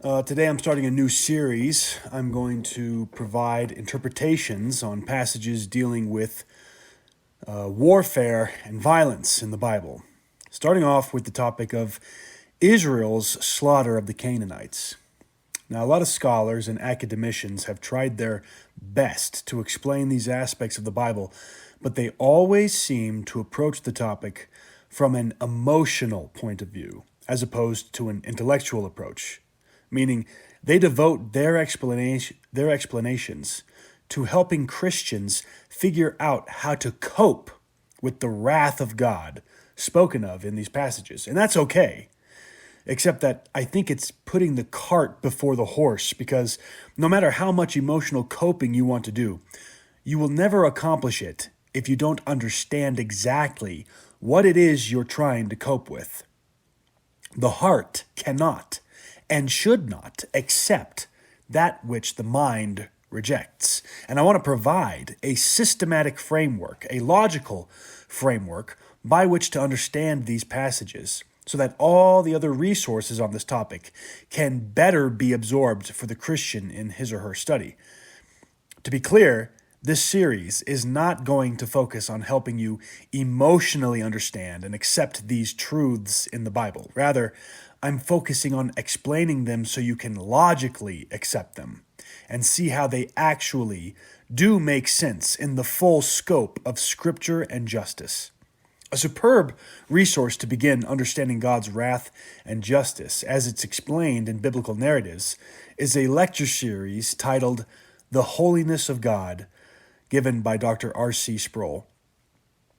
Today I'm starting a new series. I'm going to provide interpretations on passages dealing with warfare and violence in the Bible. Starting off with the topic of Israel's slaughter of the Canaanites. Now, a lot of scholars and academicians have tried their best to explain these aspects of the Bible, but they always seem to approach the topic from an emotional point of view, as opposed to an intellectual approach, meaning they devote their explanations to helping Christians figure out how to cope with the wrath of God spoken of in these passages. And that's okay. Except that I think it's putting the cart before the horse, because no matter how much emotional coping you want to do, you will never accomplish it if you don't understand exactly what it is you're trying to cope with. The heart cannot and should not accept that which the mind rejects. And I want to provide a systematic framework, a logical framework by which to understand these passages, so that all the other resources on this topic can better be absorbed for the Christian in his or her study. To be clear, this series is not going to focus on helping you emotionally understand and accept these truths in the Bible. Rather, I'm focusing on explaining them so you can logically accept them and see how they actually do make sense in the full scope of Scripture and justice. A superb resource to begin understanding God's wrath and justice, as it's explained in biblical narratives, is a lecture series titled The Holiness of God, given by Dr. R.C. Sproul,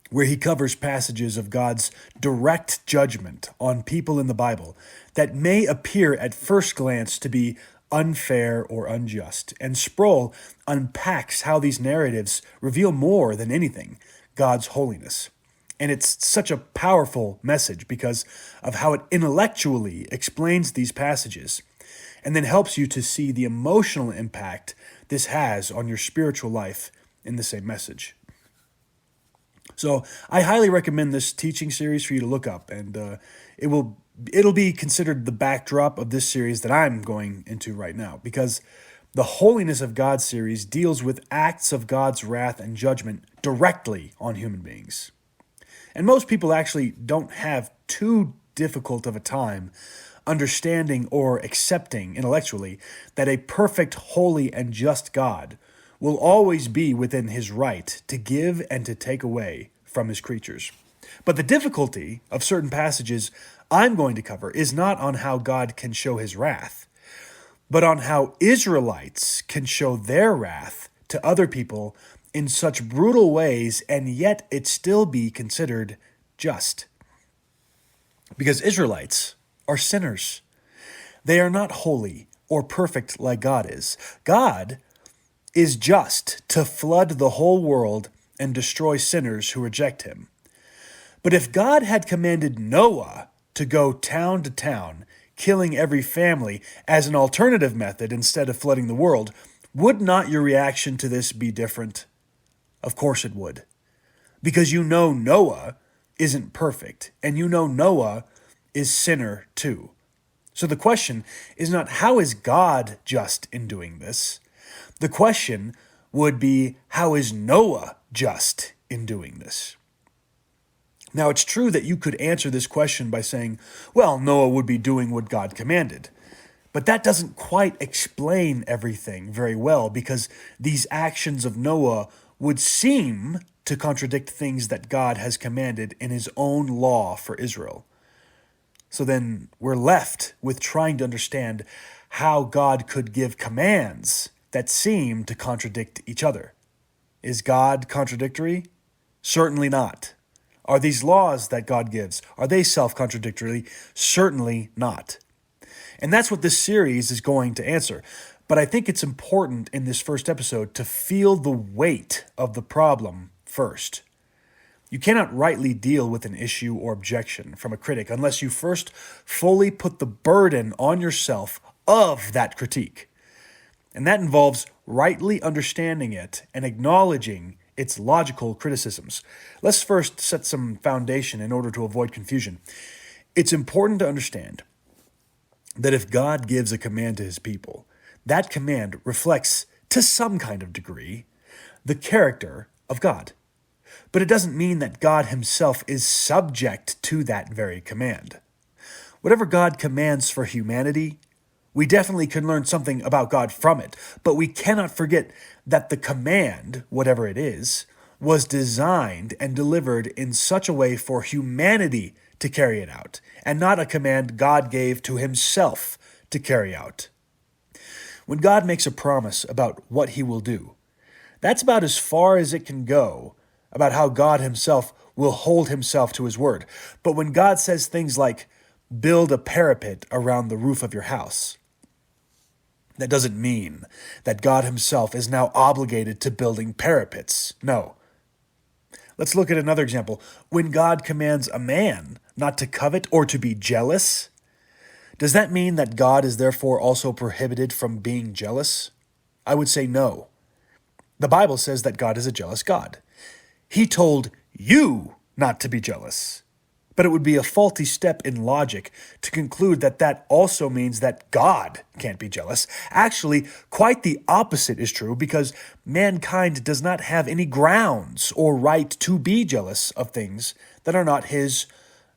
where he covers passages of God's direct judgment on people in the Bible that may appear at first glance to be unfair or unjust. And Sproul unpacks how these narratives reveal more than anything God's holiness. And it's such a powerful message because of how it intellectually explains these passages and then helps you to see the emotional impact this has on your spiritual life in the same message. So I highly recommend this teaching series for you to look up, and it'll be considered the backdrop of this series that I'm going into right now, because the Holiness of God series deals with acts of God's wrath and judgment directly on human beings. And most people actually don't have too difficult of a time understanding or accepting intellectually that a perfect, holy, and just God will always be within his right to give and to take away from his creatures. But the difficulty of certain passages I'm going to cover is not on how God can show his wrath, but on how Israelites can show their wrath to other people in such brutal ways, and yet it still be considered just. Because Israelites are sinners. They are not holy or perfect like God is. God is just to flood the whole world and destroy sinners who reject him. But if God had commanded Noah to go town to town, killing every family as an alternative method instead of flooding the world, would not your reaction to this be different? Of course it would. Because you know Noah isn't perfect, and you know Noah is sinner too. So the question is not, how is God just in doing this? The question would be, how is Noah just in doing this? Now, it's true that you could answer this question by saying, well, Noah would be doing what God commanded. But that doesn't quite explain everything very well, because these actions of Noah would seem to contradict things that God has commanded in his own law for Israel. So then we're left with trying to understand how God could give commands that seem to contradict each other. Is God contradictory? Certainly not. Are these laws that God gives, are they self-contradictory? Certainly not. And that's what this series is going to answer. But I think it's important in this first episode to feel the weight of the problem first. You cannot rightly deal with an issue or objection from a critic unless you first fully put the burden on yourself of that critique. And that involves rightly understanding it and acknowledging its logical criticisms. Let's first set some foundation in order to avoid confusion. It's important to understand that if God gives a command to his people, that command reflects, to some kind of degree, the character of God. But it doesn't mean that God himself is subject to that very command. Whatever God commands for humanity, we definitely can learn something about God from it, but we cannot forget that the command, whatever it is, was designed and delivered in such a way for humanity to carry it out, and not a command God gave to himself to carry out. When God makes a promise about what he will do, that's about as far as it can go about how God himself will hold himself to his word. But when God says things like, build a parapet around the roof of your house, that doesn't mean that God himself is now obligated to building parapets. No. Let's look at another example. When God commands a man not to covet or to be jealous, does that mean that God is therefore also prohibited from being jealous? I would say no. The Bible says that God is a jealous God. He told you not to be jealous. But it would be a faulty step in logic to conclude that that also means that God can't be jealous. Actually, quite the opposite is true, because mankind does not have any grounds or right to be jealous of things that are not his,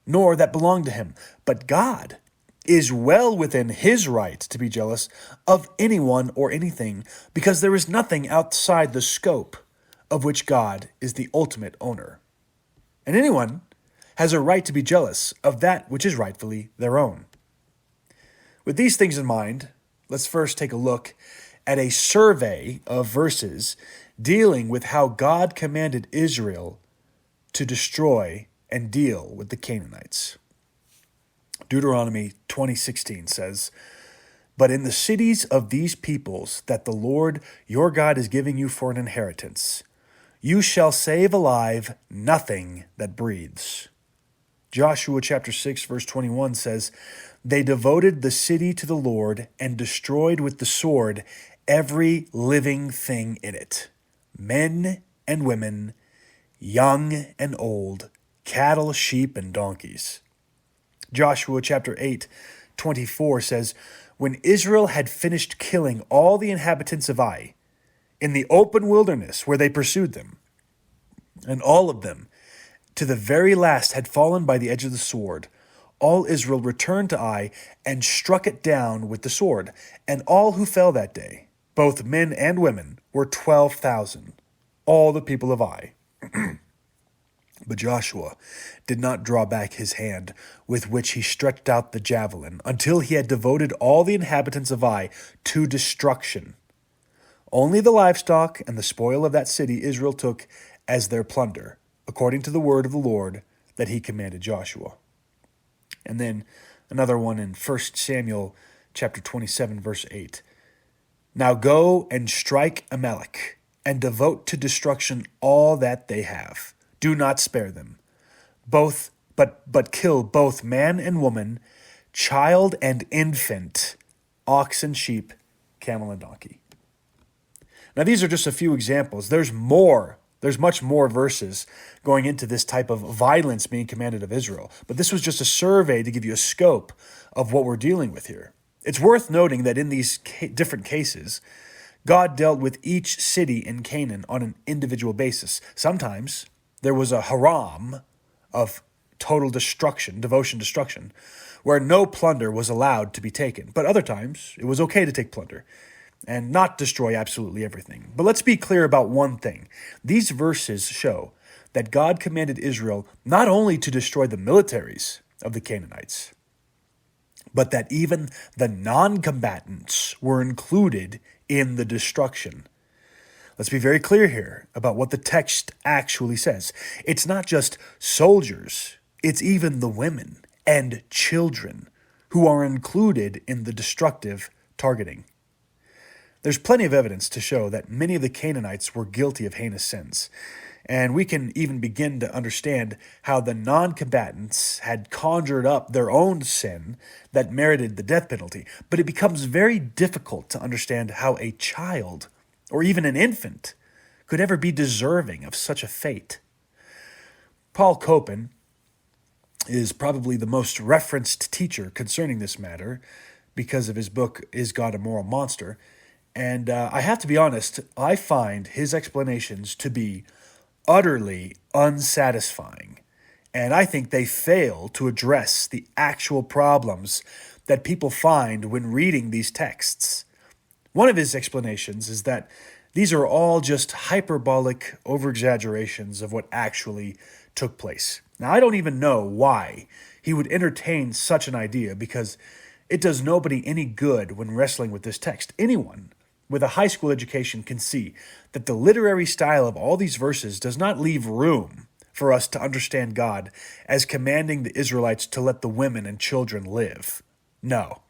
nor that belong to him. But God is well within his right to be jealous of anyone or anything, because there is nothing outside the scope of which God is the ultimate owner. And anyone has a right to be jealous of that which is rightfully their own. With these things in mind, let's first take a look at a survey of verses dealing with how God commanded Israel to destroy and deal with the Canaanites. Deuteronomy 20:16 says, "But in the cities of these peoples that the Lord your God is giving you for an inheritance, you shall save alive nothing that breathes." Joshua chapter 6, verse 21 says, "They devoted the city to the Lord and destroyed with the sword every living thing in it, men and women, young and old, cattle, sheep, and donkeys." Joshua chapter 8, 24 says, "When Israel had finished killing all the inhabitants of Ai in the open wilderness where they pursued them, and all of them to the very last had fallen by the edge of the sword, all Israel returned to Ai and struck it down with the sword, and all who fell that day, both men and women, were 12,000, all the people of Ai." But Joshua did not draw back his hand with which he stretched out the javelin until he had devoted all the inhabitants of Ai to destruction. Only the livestock and the spoil of that city Israel took as their plunder, according to the word of the Lord that he commanded Joshua. And then another one in 1 Samuel chapter 27, verse 8. "Now go and strike Amalek, and devote to destruction all that they have. Do not spare them, but kill both man and woman, child and infant, ox and sheep, camel and donkey." Now these are just a few examples. There's much more verses going into this type of violence being commanded of Israel. But this was just a survey to give you a scope of what we're dealing with here. It's worth noting that in these different cases, God dealt with each city in Canaan on an individual basis. Sometimes there was a haram of total destruction, destruction, where no plunder was allowed to be taken. But other times, it was okay to take plunder and not destroy absolutely everything. But let's be clear about one thing. These verses show that God commanded Israel not only to destroy the militaries of the Canaanites, but that even the non-combatants were included in the destruction. Let's be very clear here about what the text actually says. It's not just soldiers, it's even the women and children who are included in the destructive targeting. There's plenty of evidence to show that many of the Canaanites were guilty of heinous sins, and we can even begin to understand how the non-combatants had conjured up their own sin that merited the death penalty. But it becomes very difficult to understand how a child or even an infant could ever be deserving of such a fate. Paul Copan is probably the most referenced teacher concerning this matter, because of his book, Is God a Moral Monster? And I have to be honest, I find his explanations to be utterly unsatisfying. And I think they fail to address the actual problems that people find when reading these texts. One of his explanations is that these are all just hyperbolic overexaggerations of what actually took place. Now, I don't even know why he would entertain such an idea, because it does nobody any good when wrestling with this text. Anyone with a high school education can see that the literary style of all these verses does not leave room for us to understand God as commanding the Israelites to let the women and children live. No.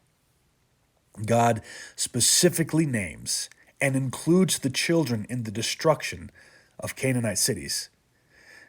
God specifically names and includes the children in the destruction of Canaanite cities.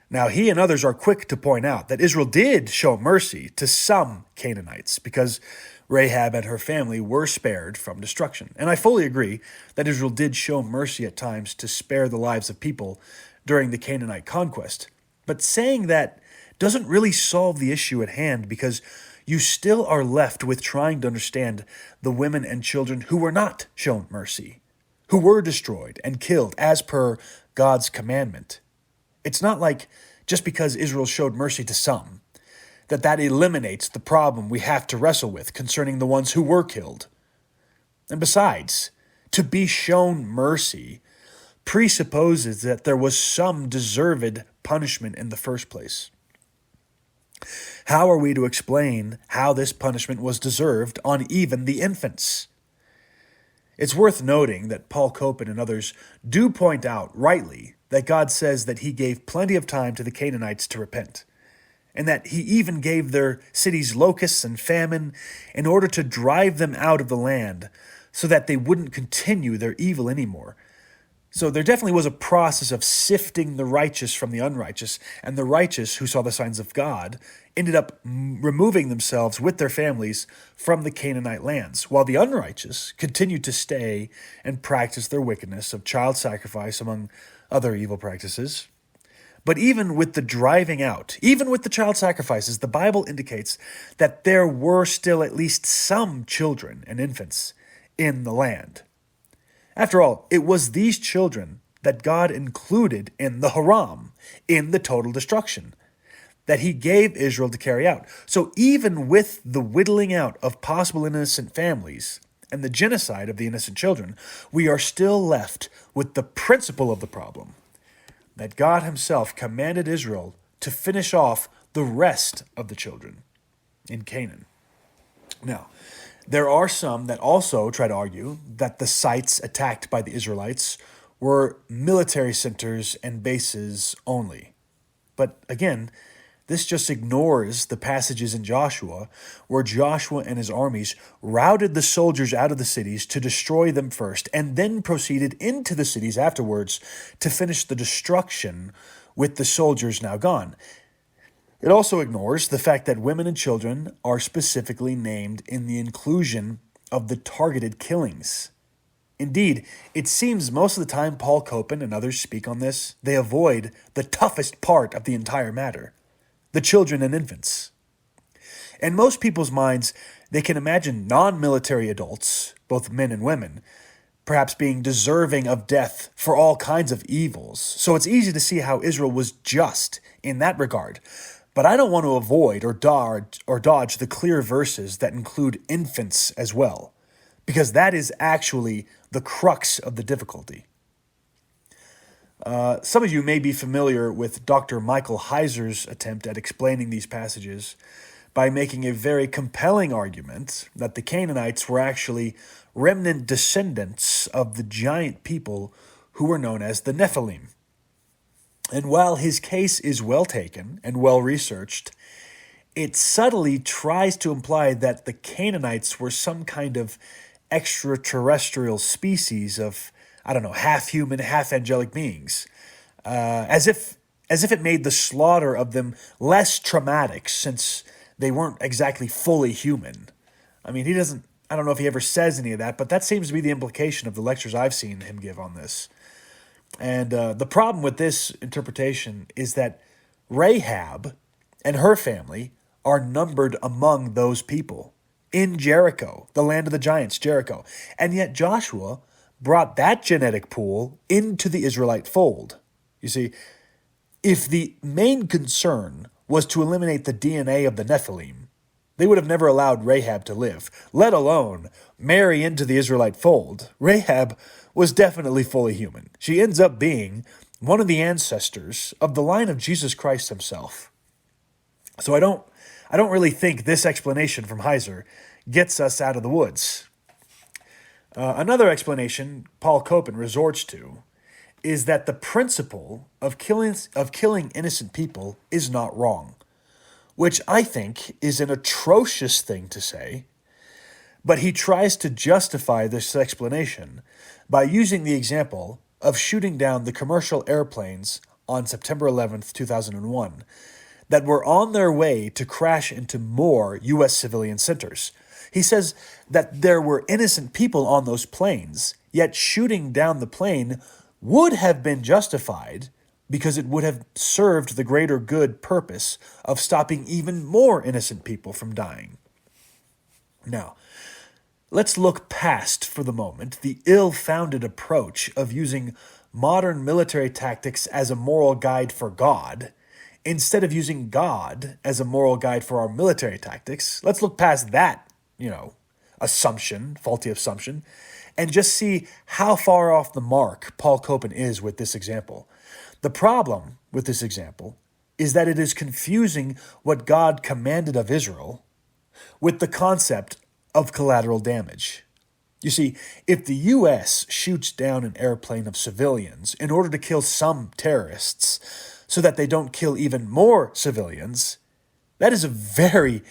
Now, he and others are quick to point out that Israel did show mercy to some Canaanites because Rahab and her family were spared from destruction. And I fully agree that Israel did show mercy at times to spare the lives of people during the Canaanite conquest. But saying that doesn't really solve the issue at hand, because you still are left with trying to understand the women and children who were not shown mercy, who were destroyed and killed as per God's commandment. It's not like just because Israel showed mercy to some, that eliminates the problem we have to wrestle with concerning the ones who were killed. And besides, to be shown mercy presupposes that there was some deserved punishment in the first place. How are we to explain how this punishment was deserved on even the infants? It's worth noting that Paul Copan and others do point out rightly that God says that he gave plenty of time to the Canaanites to repent, and that he even gave their cities locusts and famine in order to drive them out of the land so that they wouldn't continue their evil anymore. So there definitely was a process of sifting the righteous from the unrighteous, and the righteous who saw the signs of God ended up removing themselves with their families from the Canaanite lands, while the unrighteous continued to stay and practice their wickedness of child sacrifice, among other evil practices. But even with the driving out, even with the child sacrifices, the Bible indicates that there were still at least some children and infants in the land. After all, it was these children that God included in the Haram, in the total destruction, that he gave Israel to carry out. So even with the whittling out of possible innocent families and the genocide of the innocent children, we are still left with the principle of the problem, that God himself commanded Israel to finish off the rest of the children in Canaan. Now, there are some that also try to argue that the sites attacked by the Israelites were military centers and bases only. But again, this just ignores the passages in Joshua where Joshua and his armies routed the soldiers out of the cities to destroy them first, and then proceeded into the cities afterwards to finish the destruction with the soldiers now gone. It also ignores the fact that women and children are specifically named in the inclusion of the targeted killings. Indeed, it seems most of the time Paul Copan and others speak on this, they avoid the toughest part of the entire matter, the children and infants. In most people's minds, they can imagine non-military adults, both men and women, perhaps being deserving of death for all kinds of evils. So it's easy to see how Israel was just in that regard. But I don't want to avoid or dodge the clear verses that include infants as well, because that is actually the crux of the difficulty. Some of you may be familiar with Dr. Michael Heiser's attempt at explaining these passages by making a very compelling argument that the Canaanites were actually remnant descendants of the giant people who were known as the Nephilim. And while his case is well taken and well researched, it subtly tries to imply that the Canaanites were some kind of extraterrestrial species of, half human, half angelic beings, as if it made the slaughter of them less traumatic, since they weren't exactly fully human. I don't know if he ever says any of that, but that seems to be the implication of the lectures I've seen him give on this. And the problem with this interpretation is that Rahab and her family are numbered among those people. in Jericho, the land of the giants, Jericho. And yet Joshua brought that genetic pool into the Israelite fold. You see, if the main concern was to eliminate the DNA of the Nephilim, they would have never allowed Rahab to live, let alone marry into the Israelite fold. Rahab was definitely fully human. She ends up being one of the ancestors of the line of Jesus Christ himself. So I don't really think this explanation from Heiser gets us out of the woods. Another explanation Paul Copan resorts to is that the principle of killing innocent people is not wrong, which I think is an atrocious thing to say, but he tries to justify this explanation by using the example of shooting down the commercial airplanes on September 11th, 2001, that were on their way to crash into more U.S. civilian centers. He says that there were innocent people on those planes, yet shooting down the plane would have been justified because it would have served the greater good purpose of stopping even more innocent people from dying. Now, let's look past, for the moment, the ill-founded approach of using modern military tactics as a moral guide for God, instead of using God as a moral guide for our military tactics. Let's look past that, faulty assumption, and just see how far off the mark Paul Copan is with this example. The problem with this example is that it is confusing what God commanded of Israel with the concept of collateral damage. You see, if the U.S. shoots down an airplane of civilians in order to kill some terrorists so that they don't kill even more civilians, that is a very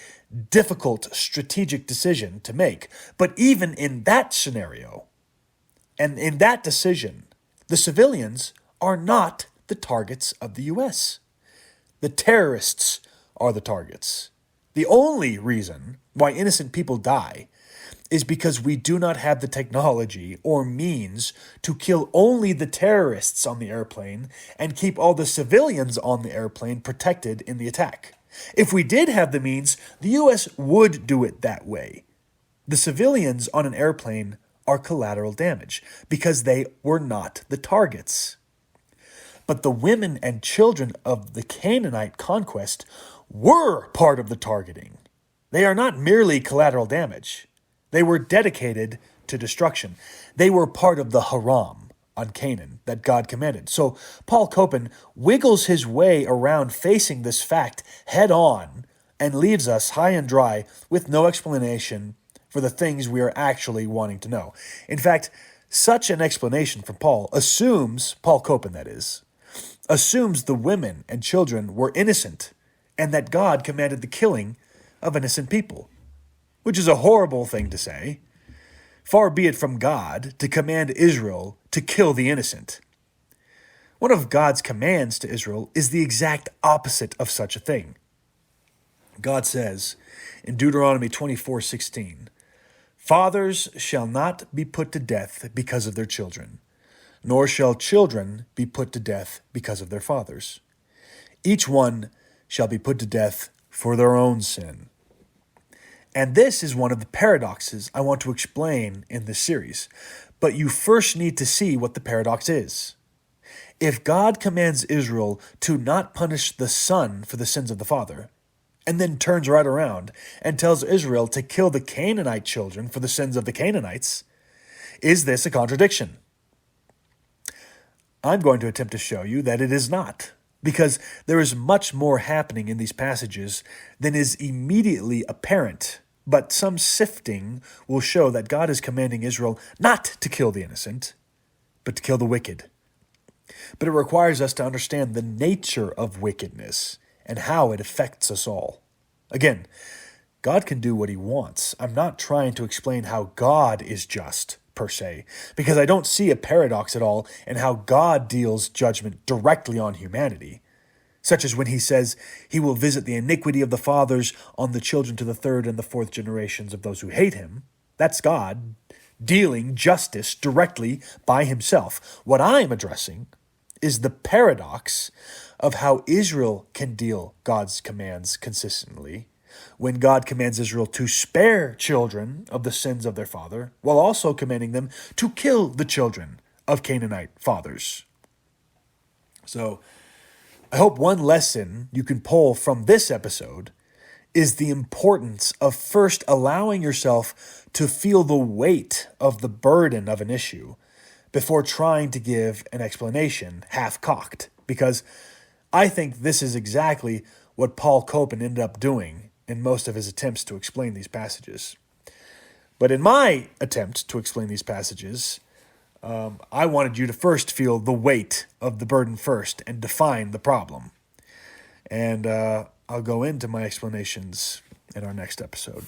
difficult strategic decision to make. But even in that scenario, and in that decision, the civilians are not the targets of the U.S. The terrorists are the targets. The only reason why innocent people die is because we do not have the technology or means to kill only the terrorists on the airplane and keep all the civilians on the airplane protected in the attack. If we did have the means, the U.S. would do it that way. The civilians on an airplane are collateral damage because they were not the targets. But the women and children of the Canaanite conquest were part of the targeting. They are not merely collateral damage. They were dedicated to destruction. They were part of the haram on Canaan that God commanded. So Paul Copan wiggles his way around facing this fact head on and leaves us high and dry with no explanation for the things we are actually wanting to know. In fact, such an explanation from Paul Copan that is, assumes the women and children were innocent and that God commanded the killing of innocent people, which is a horrible thing to say. Far be it from God to command Israel to kill the innocent. One of God's commands to Israel is the exact opposite of such a thing. God says in Deuteronomy 24:16, "Fathers shall not be put to death because of their children, nor shall children be put to death because of their fathers. Each one shall be put to death for their own sin." And this is one of the paradoxes I want to explain in this series. But you first need to see what the paradox is. If God commands Israel to not punish the son for the sins of the father, and then turns right around and tells Israel to kill the Canaanite children for the sins of the Canaanites, is this a contradiction? I'm going to attempt to show you that it is not, because there is much more happening in these passages than is immediately apparent. But some sifting will show that God is commanding Israel not to kill the innocent, but to kill the wicked. But it requires us to understand the nature of wickedness and how it affects us all. Again, God can do what he wants. I'm not trying to explain how God is just, per se, because I don't see a paradox at all in how God deals judgment directly on humanity, such as when he says he will visit the iniquity of the fathers on the children to the third and the fourth generations of those who hate him. That's God dealing justice directly by himself. What I'm addressing is the paradox of how Israel can deal God's commands consistently when God commands Israel to spare children of the sins of their father, while also commanding them to kill the children of Canaanite fathers. So, I hope one lesson you can pull from this episode is the importance of first allowing yourself to feel the weight of the burden of an issue before trying to give an explanation half-cocked. Because I think this is exactly what Paul Copan ended up doing in most of his attempts to explain these passages. But in my attempt to explain these passages, I wanted you to first feel the weight of the burden first and define the problem. And I'll go into my explanations in our next episode.